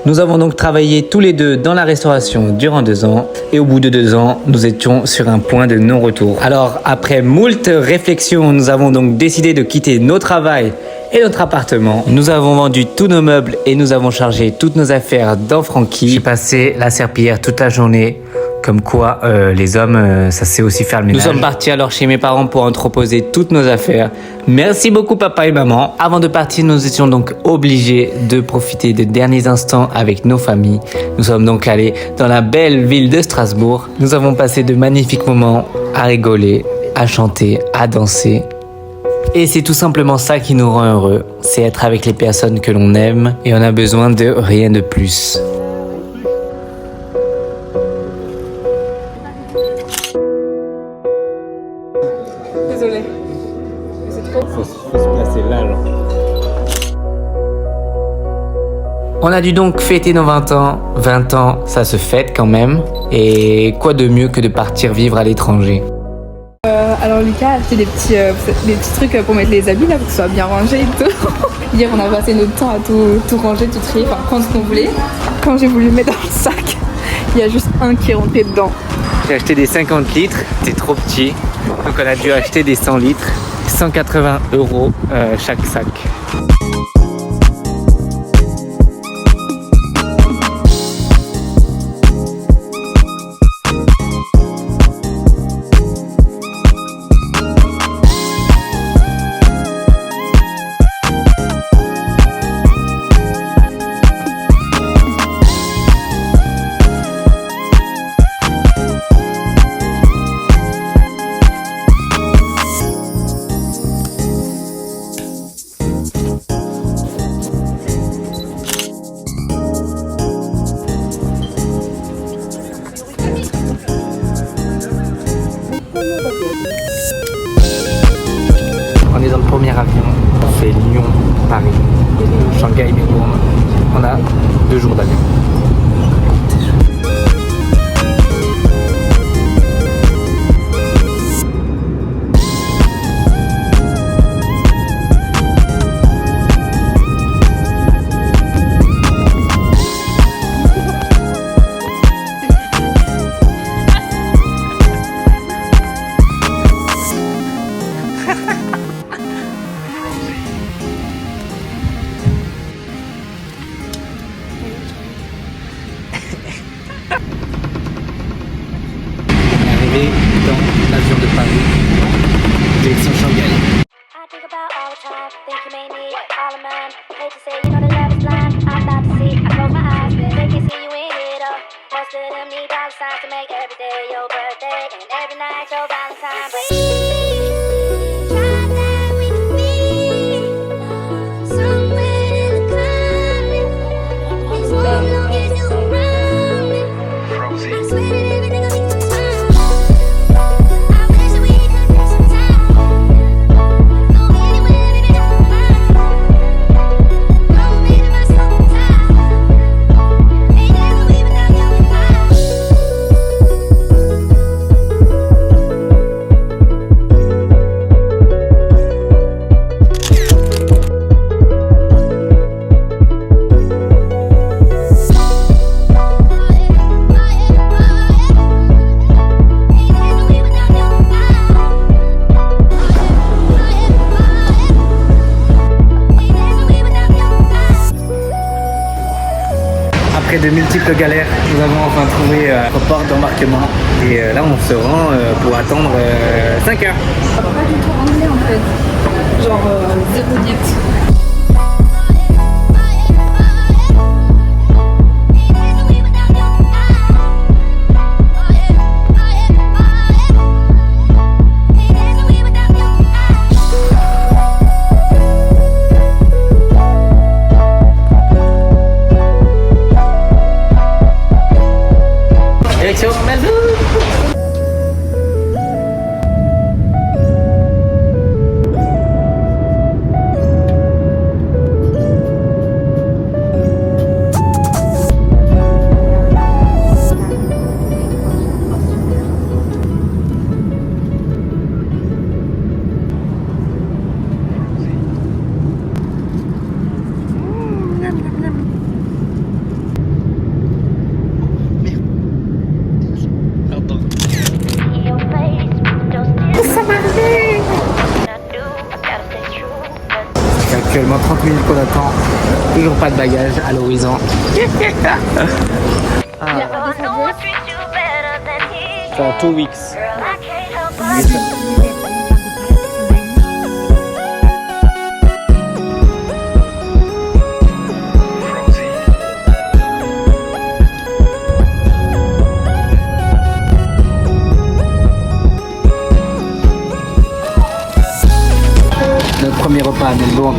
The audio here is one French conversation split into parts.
Nous avons donc travaillé tous les deux dans la restauration durant 2 ans et au bout de 2 ans, nous étions sur un point de non-retour. Alors après moult réflexions, nous avons donc décidé de quitter nos travails et notre appartement. Nous avons vendu tous nos meubles et nous avons chargé toutes nos affaires dans Francky. J'ai passé la serpillière toute la journée. Comme quoi, les hommes, ça sait aussi faire le ménage. Nous sommes partis alors chez mes parents pour entreposer toutes nos affaires. Merci beaucoup papa et maman. Avant de partir, nous étions donc obligés de profiter des derniers instants avec nos familles. Nous sommes donc allés dans la belle ville de Strasbourg. Nous avons passé de magnifiques moments à rigoler, à chanter, à danser. Et c'est tout simplement ça qui nous rend heureux. C'est être avec les personnes que l'on aime et on a besoin de rien de plus. Désolée. C'est trop. Faut se placer là, genre. On a dû donc fêter nos 20 ans. 20 ans, ça se fête quand même. Et quoi de mieux que de partir vivre à l'étranger? Alors Lucas a acheté des petits trucs pour mettre les habits là, pour que ce soit bien rangé et tout. Hier on a passé notre temps à tout ranger, tout trier, enfin prendre ce qu'on voulait. Quand j'ai voulu le mettre dans le sac, il y a juste un qui est rentré dedans. J'ai acheté des 50 litres, c'était trop petit. Donc on a dû acheter des 100 litres. 180 € chaque sac. On est dans le premier avion, on fait Lyon, Paris, Shanghai, Melbourne. On a 2 jours d'avion. Arrivé dans l'avion de Paris, direction Shanghai. I think about all the time, think you may need all of mine. Hate to say, you know the love is blind. I'm about to see, I close my eyes, they can see you in here though. Most of them need dollar signs to make every day your birthday and every night your Valentine. But try that we can be somewhere in the climate. As long as you're around me, I swear that everything will be fine. I wish that we could take some time. Go anywhere, baby, I don't mind. Roll me to my summertime. Ain't never we without you in mind. Après de multiples galères, nous avons enfin trouvé notre port d'embarquement. Et là, on se rend pour attendre 5 heures. Pas du tout anglais en fait. Genre zéro diète. Direction Melbourne. pendant 30 minutes qu'on attend. Toujours pas de bagages à l'horizon. For 2 weeks. Notre premier repas à Melbourne.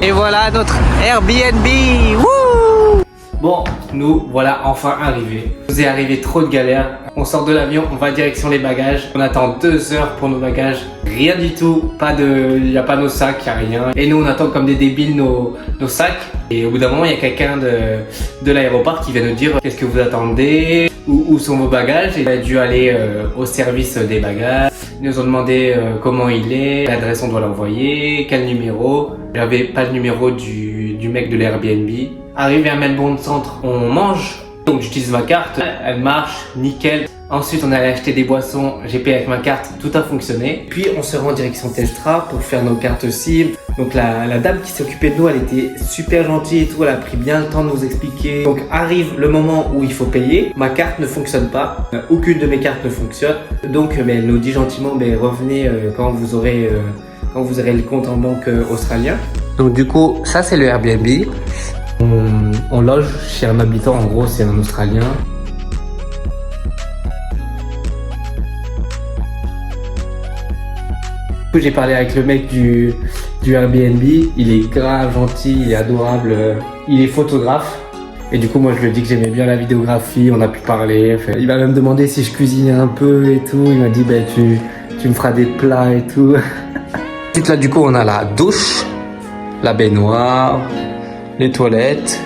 Et voilà notre Airbnb. Wouh! Bon, nous voilà enfin arrivés. Il nous est arrivé trop de galères. On sort de l'avion, on va direction les bagages. On attend 2 heures pour nos bagages. Rien du tout, il n'y a pas nos sacs, il n'y a rien. Et nous on attend comme des débiles nos sacs. Et au bout d'un moment, il y a quelqu'un de l'aéroport qui vient nous dire qu'est-ce que vous attendez, où sont vos bagages. Et il a dû aller au service des bagages. Ils nous ont demandé comment il est, l'adresse on doit l'envoyer, quel numéro. J'avais pas le numéro du mec de l'Airbnb. Arrivé à Melbourne Centre, on mange. Donc j'utilise ma carte, elle marche, nickel. Ensuite on allait acheter des boissons, j'ai payé avec ma carte, tout a fonctionné. Puis on se rend en direction Telstra pour faire nos cartes SIM. Donc la dame qui s'occupait de nous, elle était super gentille et tout, elle a pris bien le temps de nous expliquer. Donc arrive le moment où il faut payer, ma carte ne fonctionne pas, aucune de mes cartes ne fonctionne. Donc elle nous dit gentiment, revenez quand vous aurez le compte en banque australien. Donc du coup, ça c'est le Airbnb. On loge chez un habitant, en gros c'est un Australien. Du coup j'ai parlé avec le mec du Airbnb, il est grave gentil, il est adorable, il est photographe. Et du coup moi je lui ai dit que j'aimais bien la vidéographie, on a pu parler. Il m'a même demandé si je cuisinais un peu et tout, il m'a dit tu me feras des plats et tout. Ensuite là du coup on a la douche, la baignoire, les toilettes.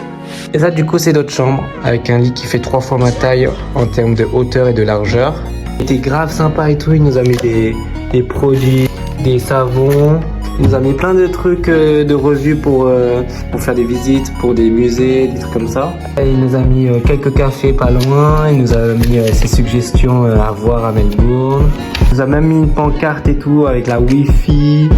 Et ça du coup c'est notre chambre avec un lit qui fait 3 fois ma taille en termes de hauteur et de largeur. Il était grave sympa et tout, il nous a mis des produits, des savons. Il nous a mis plein de trucs de revues pour faire des visites, pour des musées, des trucs comme ça. Et il nous a mis quelques cafés pas loin, il nous a mis ses suggestions à voir à Melbourne. Il nous a même mis une pancarte et tout avec la Wi-Fi.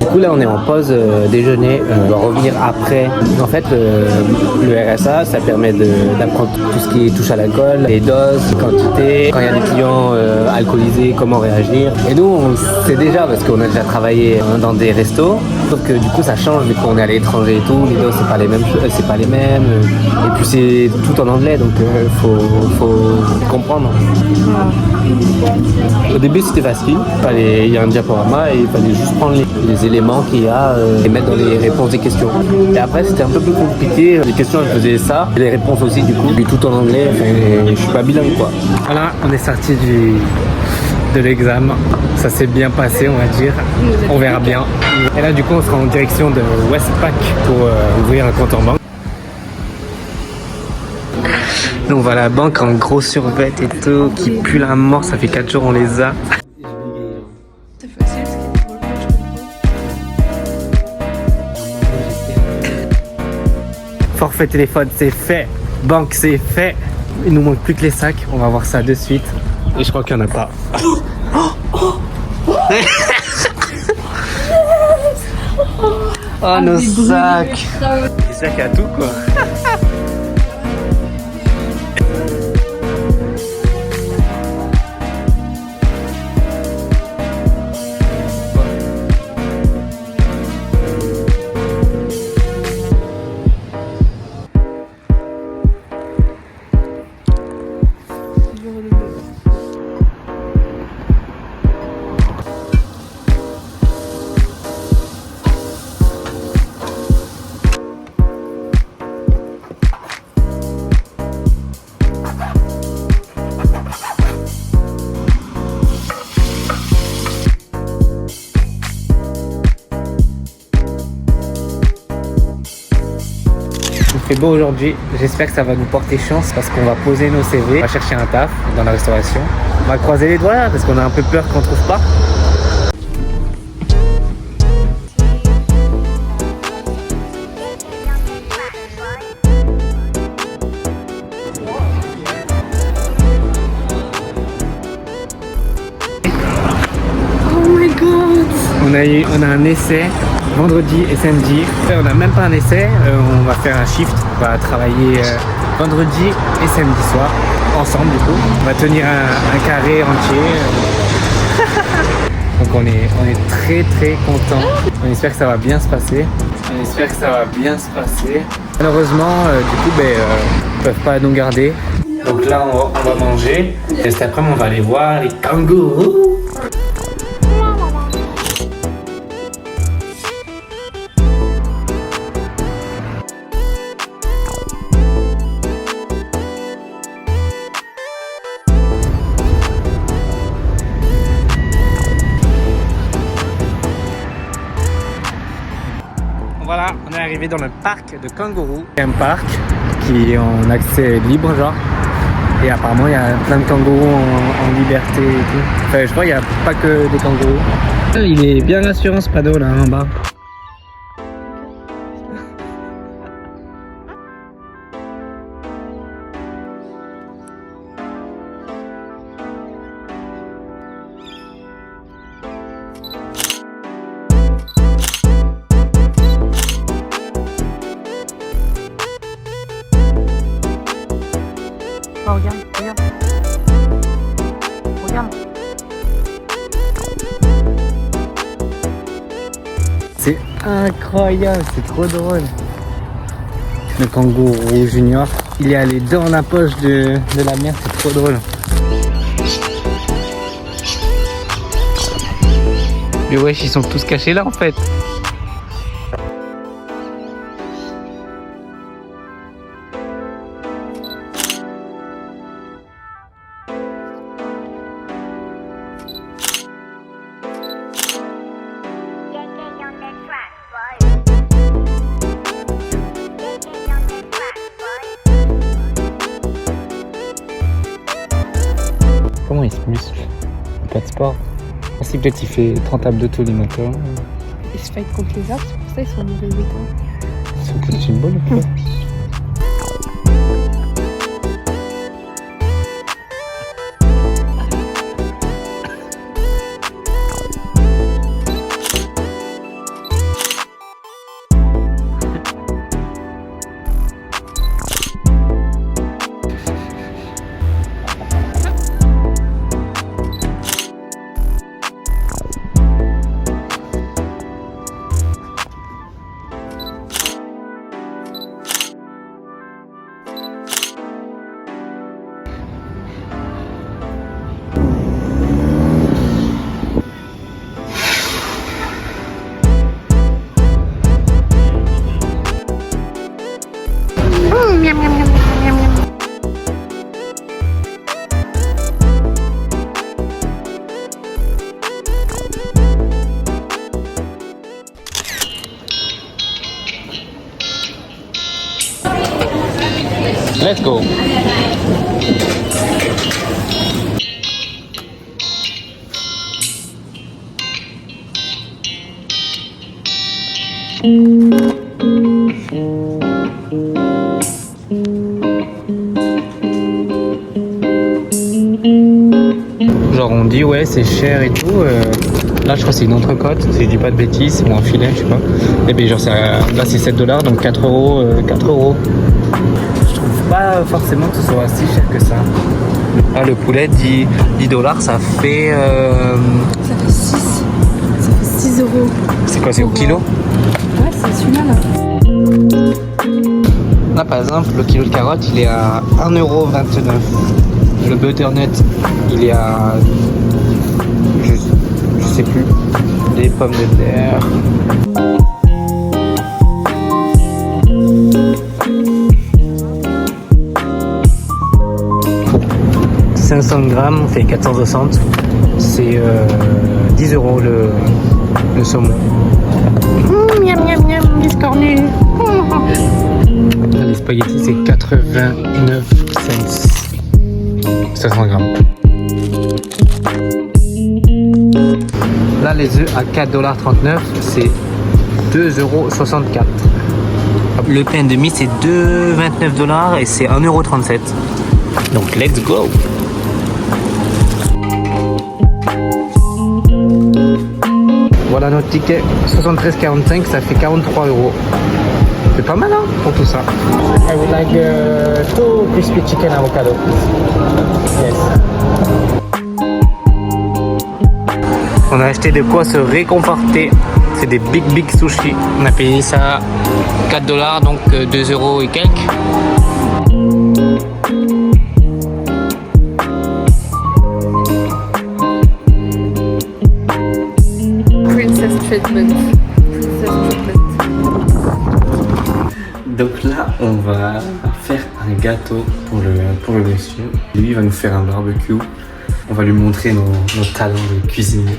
Du coup là on est en pause déjeuner, on doit revenir après. En fait le RSA ça permet d'apprendre tout ce qui touche à l'alcool, les doses, les quantités, quand il y a des clients alcoolisés, comment réagir. Et nous on sait déjà parce qu'on a déjà travaillé dans des restos, sauf que du coup ça change vu qu'on est à l'étranger et tout, les doses c'est pas les mêmes, et puis c'est tout en anglais donc faut comprendre. Au début c'était facile, il y a un diaporama et il fallait juste prendre les éléments qu'il y a et mettre dans les réponses des questions. Et après c'était un peu plus compliqué, les questions je faisais ça, et les réponses aussi du coup, puis tout en anglais, je suis pas bilingue quoi. Voilà, on est sorti de l'examen, Ça s'est bien passé, on va dire. On verra bien. Et là, du coup, on sera en direction de Westpac pour ouvrir un compte en banque. Nous, on va à la banque en gros survêt et tout, qui pue la mort. Ça fait 4 jours, on les a. C'est facile, ce qui est drôle, je comprends. Forfait téléphone, c'est fait. Banque, c'est fait. Il nous manque plus que les sacs. On va voir ça de suite. Et je crois qu'il n'y en a pas. Oh, nos sacs. Les sacs à tout, quoi. Il fait beau aujourd'hui, j'espère que ça va nous porter chance parce qu'on va poser nos CV, on va chercher un taf dans la restauration. On va croiser les doigts là parce qu'on a un peu peur qu'on trouve pas. Oh my god! On a un essai vendredi et samedi. On n'a même pas un essai, on va faire un shift. On va travailler vendredi et samedi soir ensemble du coup. On va tenir un carré entier. Donc on est très très contents. On espère que ça va bien se passer. Malheureusement, du coup, ils peuvent pas nous garder. Donc là, on va manger. Et cet après-midi, on va aller voir les kangourous. Voilà, on est arrivé dans le parc de kangourous. C'est un parc qui est en accès libre, genre. Et apparemment, il y a plein de kangourous en liberté et tout. Enfin, je crois qu'il n'y a pas que des kangourous. Il est bien rassurant ce panneau là en bas. Oh, regarde, regarde. Regarde. C'est incroyable, c'est trop drôle. Le kangourou junior, il est allé dans la poche de la mère, c'est trop drôle. Mais wesh, ils sont tous cachés là en fait. Comment il se muscle? Pas de sport. Ah, si peut-être il fait 30 abdos les matins. Ils se fight contre les arbres, c'est pour ça qu'ils sont en mauvais état. C'est un peu de symbole ou quoi? Let's go. Genre on dit ouais c'est cher et tout. Là je crois que c'est une entrecôte, si je dis pas de bêtises, ou un filet, je sais pas. Et bien genre là c'est 7 $, donc 4 euros. 4 euros. Je trouve pas forcément que ce soit si cher que ça. Ah le poulet 10 $, ça fait... Ça fait 6. Ça fait 6 euros. C'est quoi, c'est au kilo? Ouais, c'est celui-là là. Là par exemple le kilo de carottes il est à 1,29 €. Le butternut il est à... je sais plus. Les pommes de terre. « 500 grammes fait 460. C'est 10 € le saumon. Miam miam miam, biscornu. Les spaghettis c'est 89 cents. 500 grammes. Là les œufs à 4,39 $, c'est 2,64 €. Le pain de mie c'est 2,29 $ et c'est 1,37 €. Donc let's go. Voilà notre ticket, 73,45, ça fait 43 €. C'est pas mal hein, pour tout ça. I would like 2 crispy chicken avocado. Yes. On a acheté de quoi se réconforter. C'est des big sushis. On a payé ça 4 $, donc 2 € et quelques. Princess treatment. Donc là, on va faire un gâteau pour le monsieur. Lui, il va nous faire un barbecue. On va lui montrer nos talents de cuisinier.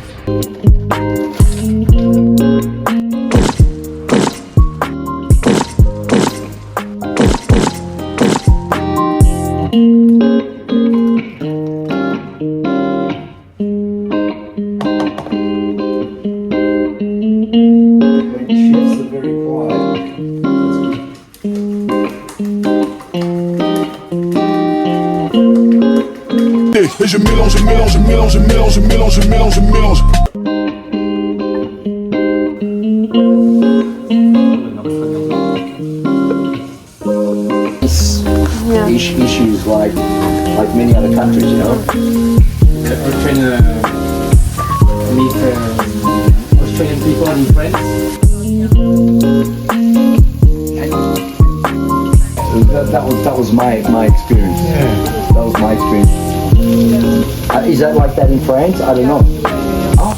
Et je mélange, je mélange, je mélange, je mélange, je mélange, je mélange, je mélange. Issues like many other countries, you know. We're trying to meet Australian people and friends. That was my experience. Yeah. That was my experience. Is that like that in France? I don't know. Oh.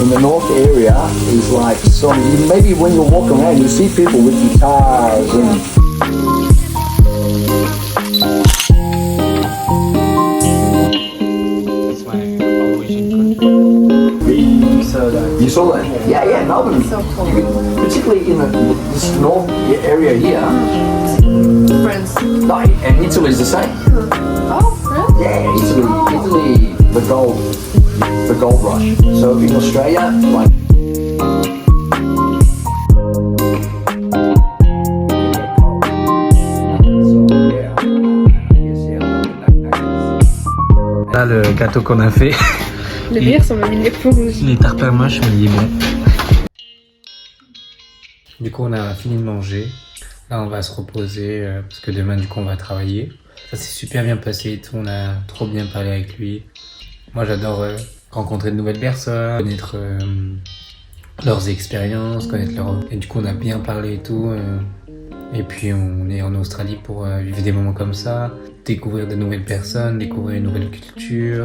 In the north area is like some. Maybe when you walk around, you see people with guitars and. That's my origin country. So that. You saw that? Yeah, Melbourne. Particularly in this north area here. France. No, and Italy is the same. Oh, really? Yeah, Italy, the gold rush. So in Australia, like. Là, le gâteau qu'on a fait, Le meilleur, ça m'a mis l'éponge. il est tarpin moche, mais il est bon. Du coup, on a fini de manger. Là, on va se reposer parce que demain, du coup, on va travailler. Ça s'est super bien passé et tout. On a trop bien parlé avec lui. Moi, j'adore rencontrer de nouvelles personnes, connaître leurs expériences, connaître leur... Et du coup, on a bien parlé et tout. Et puis, on est en Australie pour vivre des moments comme ça, découvrir de nouvelles personnes, découvrir une nouvelle culture.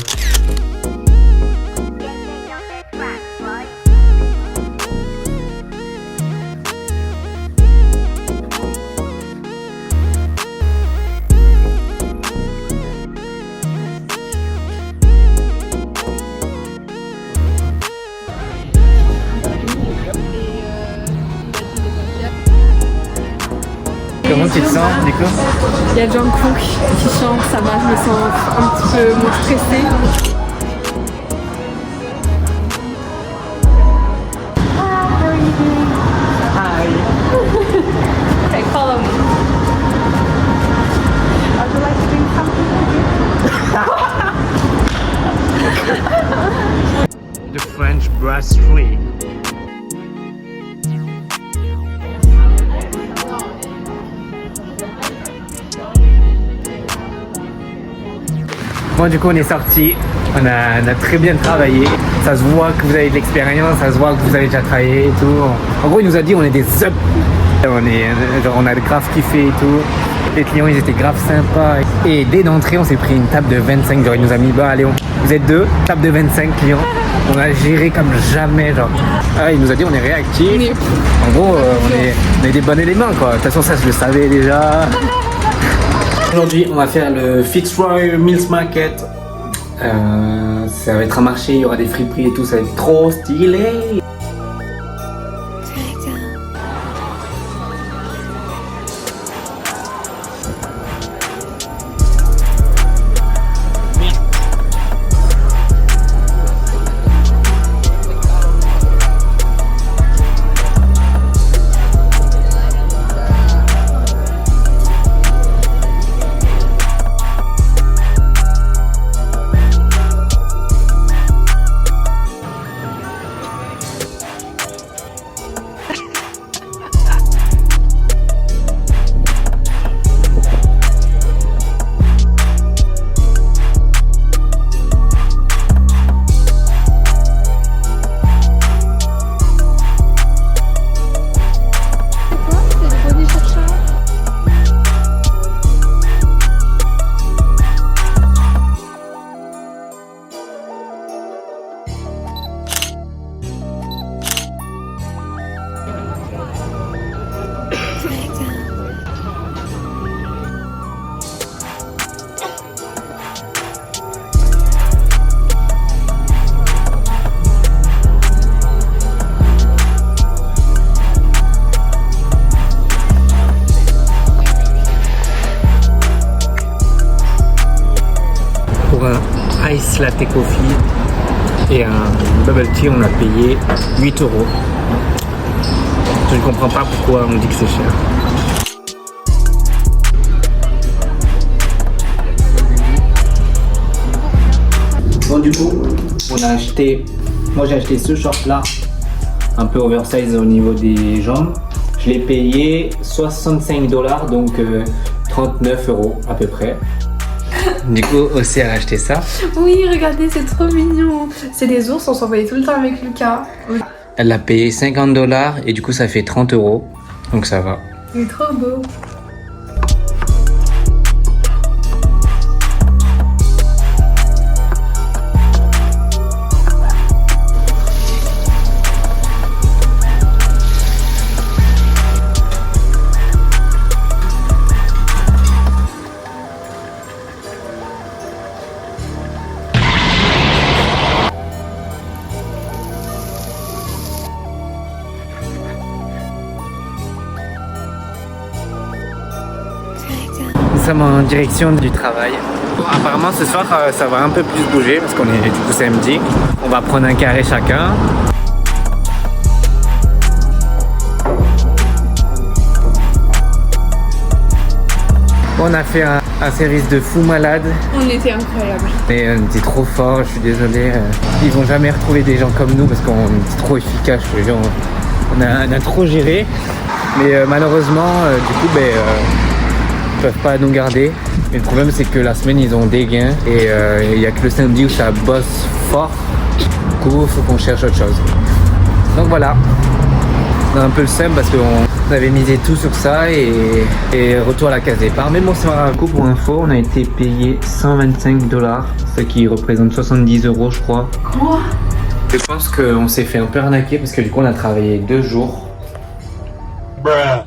Comment tu te sens du coup? Il y a Jungkook qui chante, ça va, je me sens un petit peu moins stressée. Okay, follow me. Would you like to drink something? The French Brasserie. Bon, du coup, on est sorti. On a très bien travaillé. Ça se voit que vous avez de l'expérience, ça se voit que vous avez déjà travaillé et tout. En gros, il nous a dit on est des up. On a grave kiffé et tout. Les clients, ils étaient grave sympas. Et dès d'entrée, on s'est pris une table de 25. Genre, il nous a mis, bah allez, vous êtes deux, table de 25 clients. On a géré comme jamais, genre. Ah, il nous a dit on est réactif. En gros, on est des bons éléments, quoi. De toute façon, ça, je le savais déjà. Aujourd'hui, on va faire le Fitzroy Mills Market. Ça va être un marché, il y aura des friperies et tout, ça va être trop stylé. Pour un Ice Latte Coffee et un Bubble Tea, on a payé 8 €. Je ne comprends pas pourquoi on dit que c'est cher. Bon, du coup, moi j'ai acheté ce short là, un peu oversize au niveau des jambes. Je l'ai payé 65 $, donc 39 € à peu près. Du coup, aussi elle a acheté ça. Oui, regardez, c'est trop mignon. C'est des ours, on s'en voyait tout le temps avec Lucas. Elle l'a payé 50 $ et du coup ça fait 30 €. Donc ça va. Il est trop beau. Nous sommes en direction du travail. Bon, apparemment ce soir ça va un peu plus bouger parce qu'on est du coup samedi. On va prendre un carré chacun. On a fait un service de fou malade. On était incroyable. Et on était trop fort, je suis désolé. Ils vont jamais retrouver des gens comme nous parce qu'on est trop efficace. On a trop géré. Mais malheureusement, du coup, ils peuvent pas nous garder. Mais le problème, c'est que la semaine, ils ont des gains. Et il n'y a que le samedi où ça bosse fort. Du coup, il faut qu'on cherche autre chose. Donc voilà. On a un peu le seum parce qu'on avait misé tout sur ça et retour à la case départ. Mais bon, c'est pas grave. Pour info, on a été payé 125 $, ce qui représente 70 € je crois. Quoi? Je pense qu'on s'est fait un peu arnaquer parce que du coup on a travaillé 2 jours. Bruh.